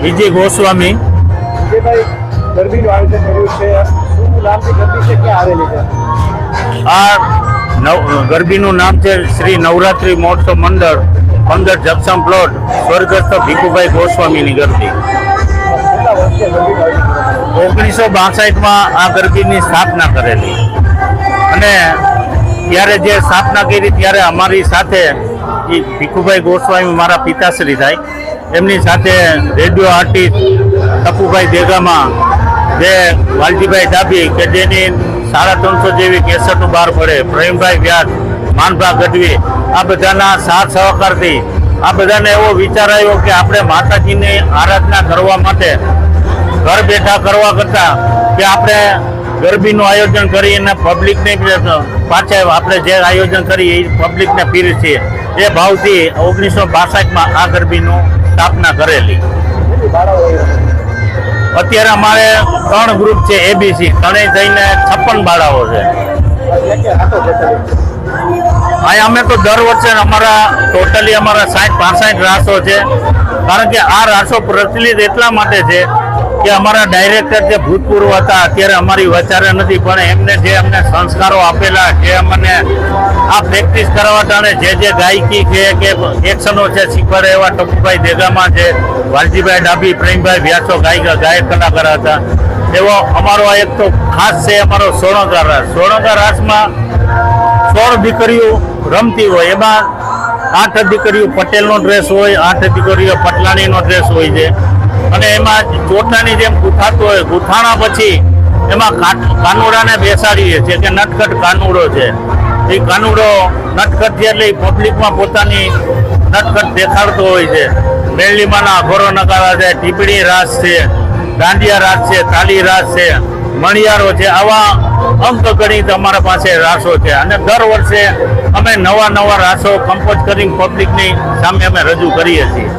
વિજય ગોસ્વામી. વિજયભાઈ, ગરબીનું આયોજન કર્યું છે, શું નામથી ગરબી છે, ક્યાં આવેલી છે? આ ગરબીનું નામ છે શ્રી નવરાત્રી મહોત્સવ મંડળ 15 જપસમ પ્લોટ સ્વર્ગસ્થ ભીખુભાઈ ગોસ્વામીની ગરબી. કેટલા વર્ષે ગરબીનું આયોજન કર્યું? 1962માં આ ગરબીની સ્થાપના કરેલી અને ત્યારે જે સ્થાપના કરી ત્યારે અમારી સાથે એ ભીખુભાઈ ગોસ્વામી મારા પિતાશ્રી થાય, એમની સાથે રેડિયો આર્ટિસ્ટ ટપુભાઈ દેગામા, જે વાલજીભાઈ ડાબી કે જેની 350 જેવી કેસેટો બહાર પડે, પ્રવીણભાઈ વ્યાસ, માનભા ગઢવી, આ બધાના સાથ સહકારથી આ બધાને એવો વિચાર આવ્યો કે આપણે માતાજીની આરાધના કરવા માટે ઘર બેઠા કરવા કરતાં કે આપણે ગરબીનું આયોજન કરીને પબ્લિકને પાછા આપણે જે આયોજન કરીએ એ પબ્લિકને પીરસીએ એ ભાવથી 1962માં આ ગરબીનું સ્થાપના કરેલી. અત્યારે અમારે 3 ગ્રુપ છે, એબીસી, ત્રણેય થઈને 56 બાળાઓ છે. અહીંયા અમે તો દર વર્ષે અમારા ટોટલી અમારા 60-65 રાસો છે, કારણ કે આ રાસો પ્રચલિત એટલા માટે છે કે અમારા ડાયરેક્ટર જે ભૂતપૂર્વ હતા અત્યારે અમારી વચારે નથી, પણ એમને જે અમને સંસ્કારો આપેલા, જે અમને આ પ્રેક્ટિસ કરાવતા અને જે ગાયકી છે કે એક્શનો છે શીખવાડે એવા ટપુભાઈ દેગામા છે, વાલજીભાઈ ડાબી, પ્રેમભાઈ વ્યાસો ગાયક કલાકાર હતા. એવો અમારો એક તો ખાસ છે અમારો સોણગા રાસ. સોણગા રાસમાં 16 દીકરીઓ રમતી હોય, એમાં 8 દીકરીઓ પટેલનો ડ્રેસ હોય, 8 દીકરીઓ પટલાણીનો ડ્રેસ હોય છે અને એમાં ચોટલાની જેમ ગૂંથાતો હોય. ગૂંથાણા પછી એમાં કાનુડાને બેસાડીએ છીએ કે નટખટ કાનુડો છે. એ કાનુડો નટખટ છે એટલે પબ્લિકમાં પોતાની નટખટ દેખાડતો હોય છે. મેરલીમાંના અઘોરો નગારા છે, ટીપડી રાસ છે, દાંડિયા રાસ છે, તાલી રાસ છે, મણિયારો છે, આવા અંક ગણિત અમારા પાસે રાસો છે અને દર વર્ષે અમે નવા રાસો કમ્પોઝ કરીને પબ્લિકની સામે અમે રજૂ કરીએ છીએ.